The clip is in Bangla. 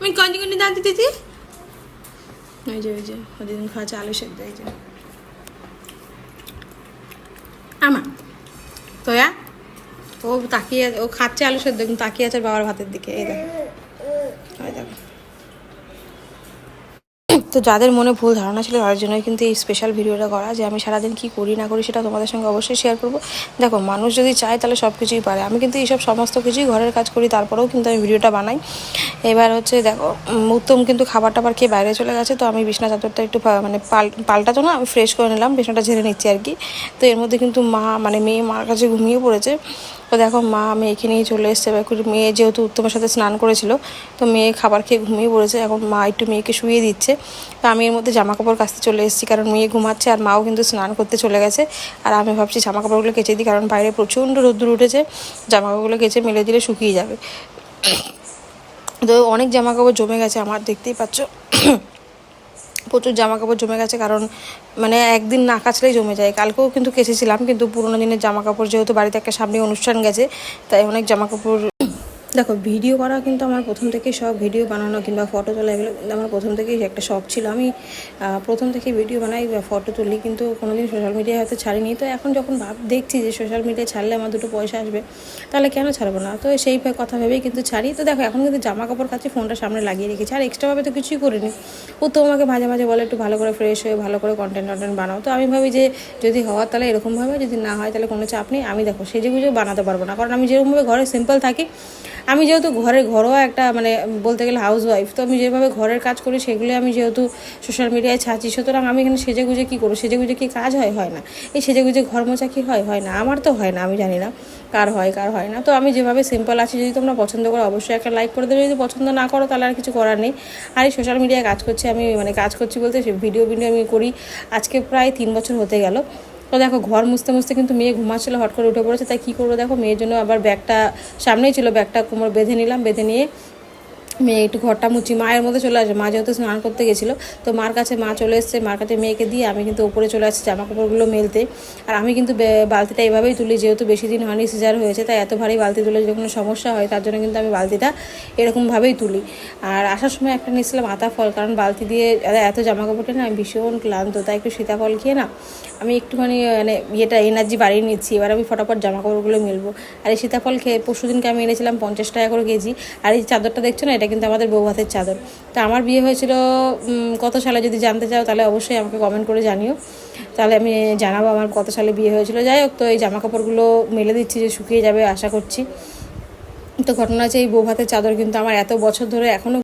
আমি কন্টিনিউ দাঁড় দিতেছি। ওই যে ওদিন খাওয়াচ্ছে আলু সেদ্ধ, এই যে আমার তোয়া ও তাকিয়ে, ও খাচ্ছে আলু সেদ্ধ কিন্তু তাকিয়ে আছে বাবার ভাতের দিকে। এই দেখো, ওই দেখো। তো যাদের মনে ভুল ধারণা ছিল তাদের জন্যই কিন্তু এই স্পেশাল ভিডিওটা করা, যে আমি সারাদিন কী করি না করি সেটা তোমাদের সঙ্গে অবশ্যই শেয়ার করবো। দেখো, মানুষ যদি চায় তাহলে সব কিছুই পারে। আমি কিন্তু এইসব সমস্ত কিছুই ঘরের কাজ করি, তারপরেও কিন্তু আমি ভিডিওটা বানাই। এবার হচ্ছে দেখো, উত্তম কিন্তু খাবার টাবার খেয়ে বাইরে চলে গেছে, তো আমি বিছনা চাদরটা একটু মানে পাল্টাতো না, আমি ফ্রেশ করে নিলাম, বিছনাটা ঝেড়ে নিচ্ছি আর কি। তো এর মধ্যে কিন্তু মা মানে মেয়ে মার কাছে ঘুমিয়ে পড়েছে। তো দেখো, মা মেয়েকে নিয়ে চলে এসছে। এবার মেয়ে যেহেতু উত্তমের সাথে স্নান করেছিল, তো মেয়ে খাবার খেয়ে ঘুমিয়ে পড়েছে। এখন মা একটু মেয়েকে শুয়ে দিচ্ছে। তো আমি এর মধ্যে জামা কাপড় কাচতে চলে এসেছি, কারণ মেয়ে ঘুমাচ্ছে আর মাও কিন্তু স্নান করতে চলে গেছে। আর আমি ভাবছি জামা কাপড়গুলো কেচে দিই, কারণ বাইরে প্রচণ্ড রোদ্দুর উঠেছে, জামা কাপড়গুলো কেচে মেলে দিলে শুকিয়ে যাবে। তো অনেক জামা কাপড় জমে গেছে আমার, দেখতেই পাচ্ছ প্রচুর জামা কাপড় জমে গেছে, কারণ মানে একদিন না কাচলেই জমে যায়। কালকেও কিন্তু কেচেছিলাম, কিন্তু পুরোনো দিনের জামা কাপড়, যেহেতু বাড়িতে একটা সামনে অনুষ্ঠান গেছে, তাই অনেক জামা কাপড়। দেখো, ভিডিও করা কিন্তু আমার প্রথম থেকেই শখ, ভিডিও বানানো কিংবা ফটো তোলা এগুলো কিন্তু আমার প্রথম থেকেই একটা শখ ছিল। আমি প্রথম থেকেই ভিডিও বানাই, ফটো তুলি, কিন্তু কোনোদিন সোশ্যাল মিডিয়ায় হয়তো ছাড়িনি। তো এখন যখন দেখছি যে সোশ্যাল মিডিয়ায় ছাড়লে আমার দুটো পয়সা আসবে, তাহলে কেন ছাড়বো না, তো সেই কথা ভেবেই কিন্তু ছাড়ি। তো দেখো, এখন কিন্তু জামা কাপড় কাছে ফোনটা সামনে লাগিয়ে রেখেছি, আর এক্সট্রাভাবে তো কিছুই করিনি। ও তো আমাকে মাঝে মাঝে বলে একটু ভালো করে ফ্রেশ হয়ে ভালো করে কন্টেন্ট বানাও। তো আমি ভাবি যে যদি হওয়ার তাহলে এরকমভাবে, যদি না হয় তাহলে কোনো চাপ নেই। আমি দেখো সেজে গুজে বানাতে পারবো না, কারণ আমি যেরকমভাবে ঘরে সিম্পল থাকি, আমি যেহেতু ঘরোয়া একটা মানে বলতে গেলে হাউস ওয়াইফ, তো আমি যেভাবে ঘরের কাজ করি সেগুলো আমি যেহেতু সোশ্যাল মিডিয়ায় ছাড়ছি, সুতরাং আমি এখানে সেজে গুজে কী করবো? সেজে গুজে কি কাজ হয় না? এই সেজে গুজে ঘর মোছা কি হয় না? আমার তো হয় না, আমি জানি না কার হয় না। তো আমি যেভাবে সিম্পল আছি, যদি তোমরা পছন্দ করো অবশ্যই একটা লাইক করে দেবে, যদি পছন্দ না করো তাহলে আর কিছু করার নেই। আর এই সোশ্যাল মিডিয়ায় কাজ করছি আমি, মানে কাজ করছি বলতে ভিডিও আমি করি আজকে প্রায় 3 বছর হতে গেল। তো দেখো, ঘর মুছতে মুছতে কিন্তু মেয়ে ঘুমাচ্ছিলো, হট করে উঠে পড়েছে। তাই কী করবো, দেখো মেয়ের জন্য আবার ব্যাগটা সামনেই ছিল, ব্যাগটা কোমর বেঁধে নিলাম, বেঁধে নিয়ে মেয়ে একটু ঘরটা মুছি, মায়ের মধ্যে চলে আসে। মা যেহেতু স্নান করতে গেছিলো, তো মার কাছে মা চলে এসছে, মার কাছে মেয়েকে দিয়ে আমি কিন্তু উপরে চলে আসছি জামা কাপড়গুলো মেলতে। আর আমি কিন্তু বালতিটা এভাবেই তুলি, যেহেতু বেশি দিন হয়নি সিজার হয়েছে, তাই এত ভারী বালতি তুলে যদি কোনো সমস্যা হয়, তার জন্য কিন্তু আমি বালতিটা এরকমভাবেই তুলি। আর আসার সময় একটা নিয়েছিলাম আতা ফল, কারণ বালতি দিয়ে এত জামা কাপড়টা না আমি ভীষণ ক্লান্ত, তাই একটু সীতাফল খেয়ে না আমি একটুখানি মানে এনার্জি বাড়িয়ে নিচ্ছি। এবার আমি ফটাফট জামা কাপড়গুলো মেলবো। আর এই সীতাফল খেয়ে পরশুদিনকে আমি এনেছিলাম 50 টাকা করে কেজি। আর এই চাদরটা দেখছো না, এটা কিন্তু আমাদের বউ ভাতের চাদর। তো আমার বিয়ে হয়েছিল কত সালে, যদি জানতে চাও তাহলে অবশ্যই আমাকে কমেন্ট করে জানিও, তাহলে আমি জানাবো আমার কত সালে বিয়ে হয়েছিল। যাই হোক, তো এই জামা কাপড়গুলো মেলে দিচ্ছি, যে শুকিয়ে যাবে আশা করছি। তো ঘটনা আছে, এই বউ ভাতের চাদর কিন্তু আমার এত বছর ধরে এখনও